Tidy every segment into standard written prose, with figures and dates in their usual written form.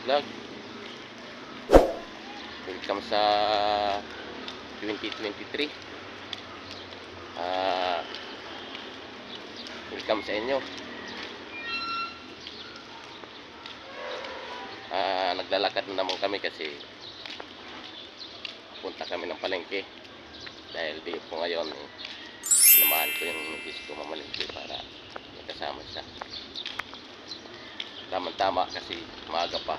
Vlog. Welcome sa 2023. Welcome sa inyo. Naglalakad na naman kami kasi punta kami ng palengke dahil di po ngayon sinamahan ko yung misis ko mamalengke para kasama siya. Tama-tama kasi maaga pa,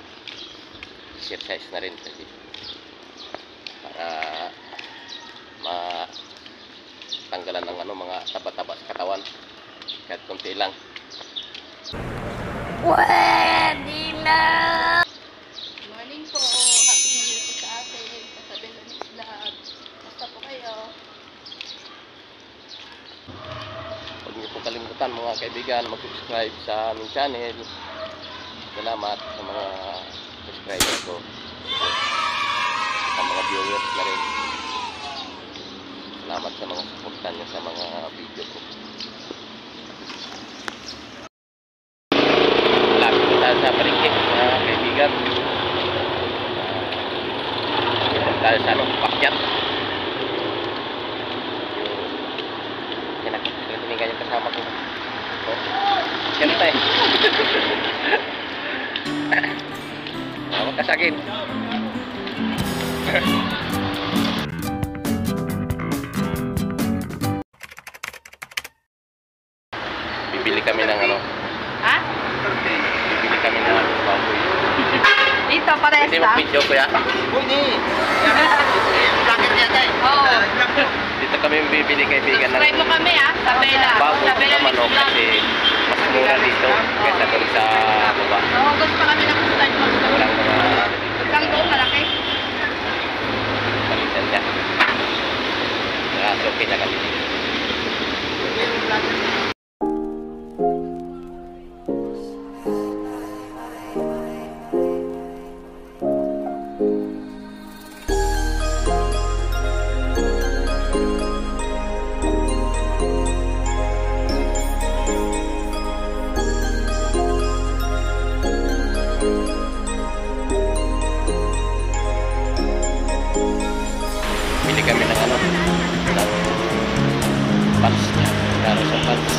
exercise na rin kasi para matanggalan ng mga taba-taba sa katawan kahit konti lang. Pwede na! Morning po, happy new year po sa atin, sa Belonis Vlog. Basta po kayo. Huwag niyo po kalimutan mga kaibigan mag-subscribe sa aming channel. Salamat sa mga subscribers ko, sa mga viewers na rin. Salamat sa mga supportan niyo sa mga video ko. Malapit po tayo sa palengke mga kaibigan. Dito tayo sa pakyat. Kinakatiningan yung kasama ko. Siyempre. Huwag ka sa akin. Bibili kami ng Ha? Bibili kami ng baboy. Dito, pares Hindi lang. mag-video ko ya. Oo. Dito kami bibili kaibigan ng Subscribe mo kami sa Bella. baboy Sa na Bella manok Vlog. kasi mas mura dito kaysa doon sa baba. Oo, gusto kami ng start mag-start. Walang mga Isang doon, malaki. palitan niya. Kaya okay na kami. Bili kami ng ng pants niya. Karo sa pants.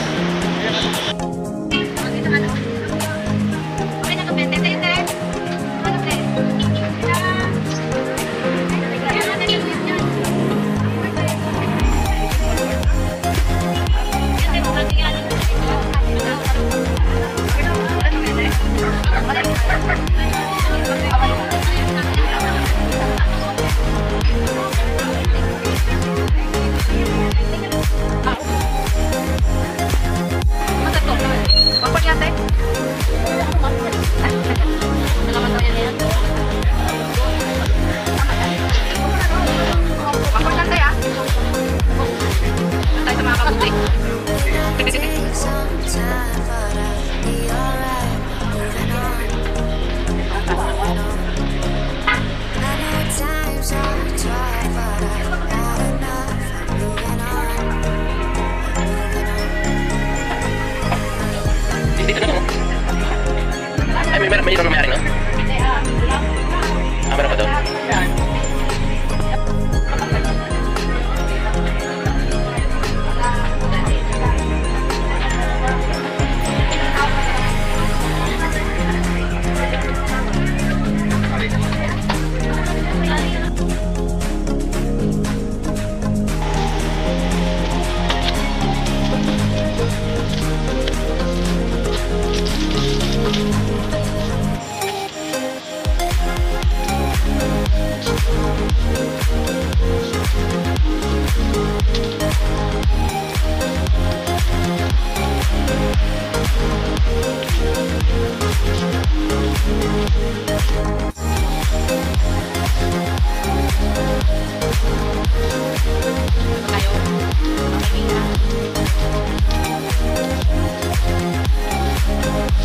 Ay, may irong nangyari, no? Meron pa doon?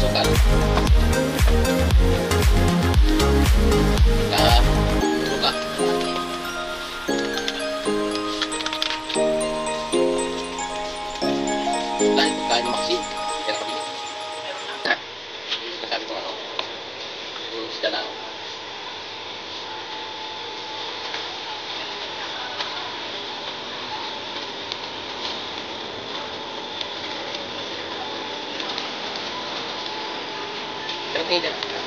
Sukal. Suka. Kain maksi. Yan kami. Sabi ko yung isda na laki.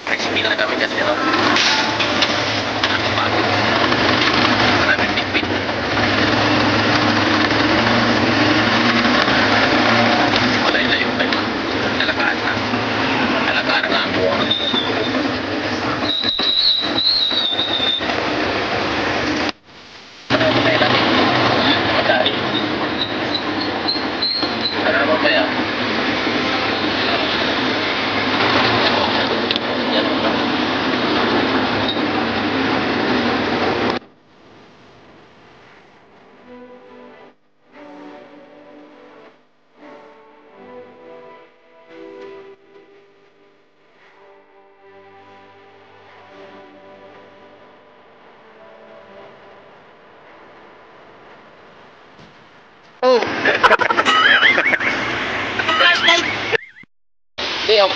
Flexibil na kami kasi ano. Nakapagod. Maraming bitbit. Wala na yung kayo. Nalakaan na. Nalakaan na ako. Matay natin. Matay. Ano mamaya? Yan ba? Oh! Di, oh.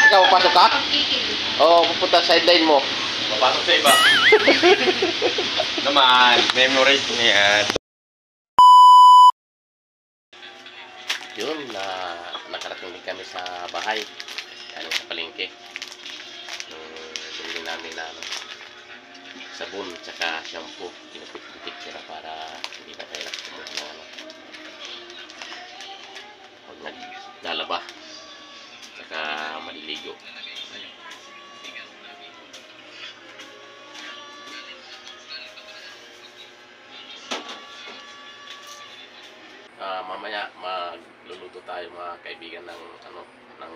Ikaw, pasok ka? Oo, pupunta sa sideline mo. Papasok sa iba. Naman, memorize mo yan. Yun, nakarating din kami sa bahay. Ano, sa palengke. Bili namin na sabon, tsaka shampoo. Pinupit-pipit sila para hindi na tayo nakasumod na pag naglalaba. Tsaka maliligo. Mamaya magluluto tayo mga kaibigan ng ng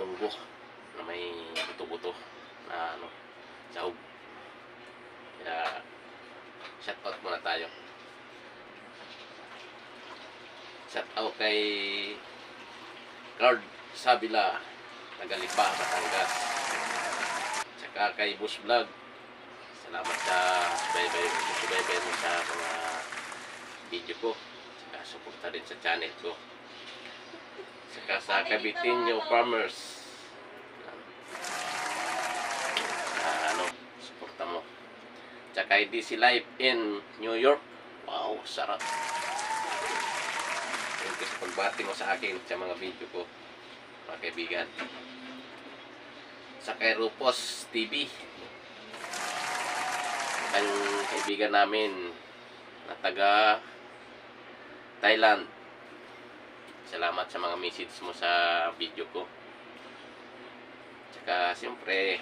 munggo na may buto-buto na sahog. Kaya shoutout muna tayo. Shoutout kay Card Sabila, Tagalipa, Batangas. Tsaka kay Bush Vlog. Salamat sa subaybay mo sa mga video ko. Tsaka suporta rin sa channel ko. Tsaka sa Cabitinho Farmers. Suporta mo. Tsaka DC Live in New York. Wow, sarap. Thank you sa pagbati mo sa akin sa mga video ko, mga kaibigan. Sa kay Rupos TV, ang kaibigan namin na taga Thailand. Salamat sa mga message mo sa video ko. Tsaka siyempre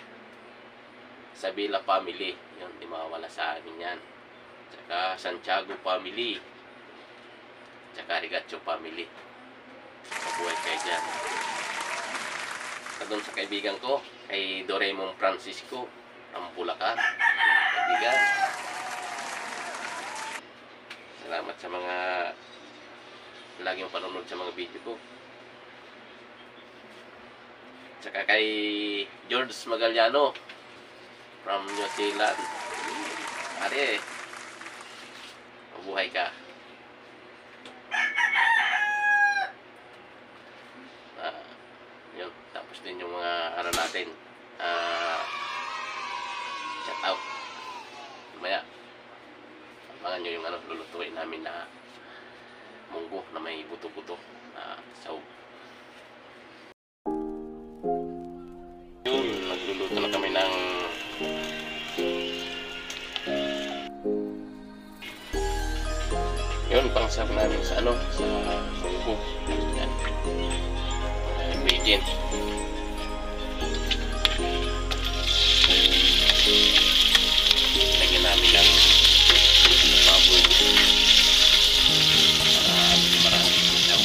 Sabila family, yun, di mawawala sa amin yan. Tsaka Santiago family. Tsaka Rigacho family. Mabuhay kayo dyan. At doon sa kaibigan ko, kay Doraemon Francisco, ang Bulacan. Kaibigan. Salamat sa mga laging panonood sa mga video ko. Tsaka kay George Magaliano from New Zealand. Are, mabuhay ka. Yun, tapos din yung mga natin. Shout out. Maya, abangan nyo yung lulutuin namin na munggo na may buto-buto na sahog. Yun, nagluluto na kami ng yun, pangsarap namin sa ano, sa munggo. Yan. Ingredient. Lagyan namin ng baboy. Maraming ilaw.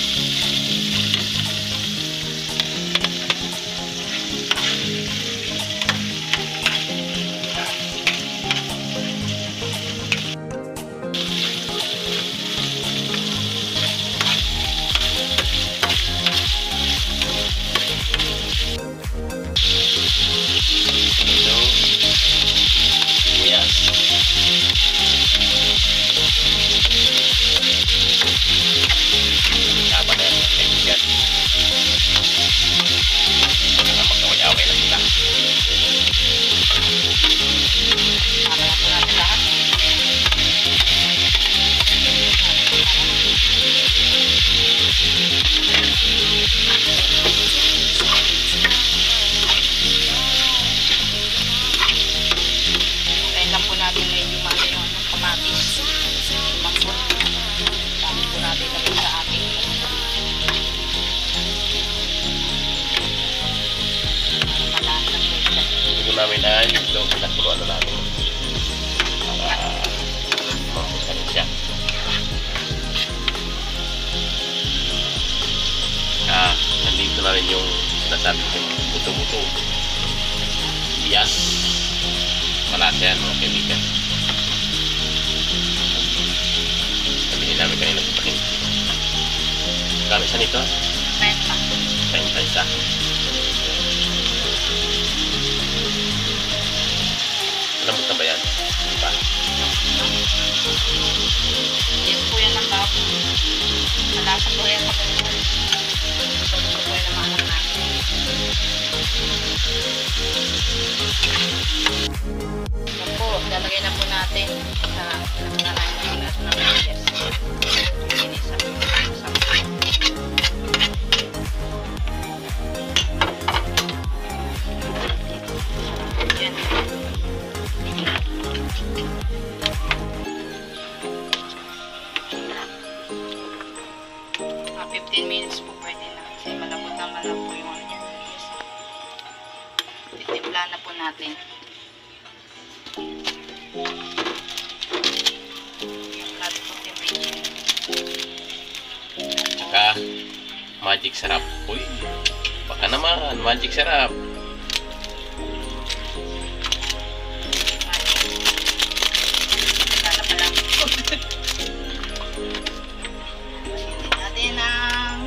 Ito, sibuyas. Tama na yan, kaibigan. Baka magkaway-away na sila. Tama na po natin lahat. Ayan lang po natin medyo mali yung kamatis. Lumambot. Tapos po natin lagay sa ating malasa po siya. Ito namin na ito, pinakuluan na namin. Para mamutan siya. Nandito na rin yung sinasabi ko yung buto-buto. Yes. Malasa yan mga kaibigan. Sabihin namin kanina sa pakin. Kami isa nito? Renta. 30 isa. Lambot na ba yan? Diba? Yes po yan ang babo. Malasa po yan. Ito po yan ang mga anak natin. Yan po, lalagay na po natin sa nangangailangan at yes. Inis sa yan. 15 minutes po pwede na kasi malambot naman lang po yung ano niya. Titimpla na po natin. Yung natin po temperature. Saka, magic sarap. Uy, baka naman, magic sarap. Wala pa lang. Natin ang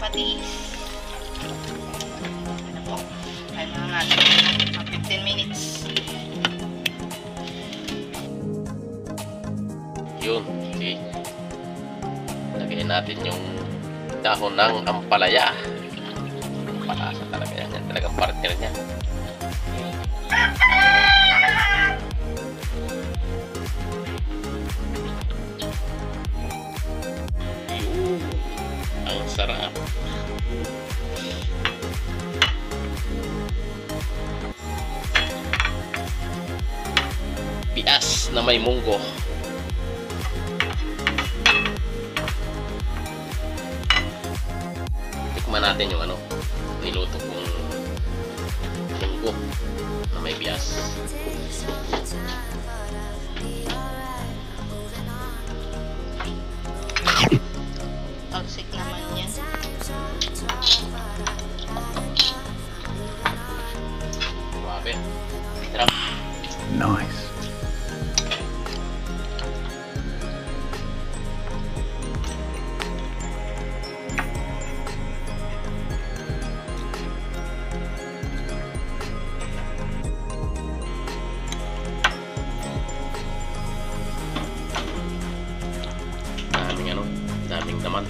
patis. Ano po? Ano na natin? 15 minutes. Yun, okay. Lagyan natin yung dahon ng ampalaya. Palasa talaga yan. Yan talagang partner niya. Ang sarap. Pias na may munggo. Tikman natin yung ano, niluto kong munggo na may bias. Toxic naman yan. Grabe. Sarap. Nice. Daming ano, daming naman.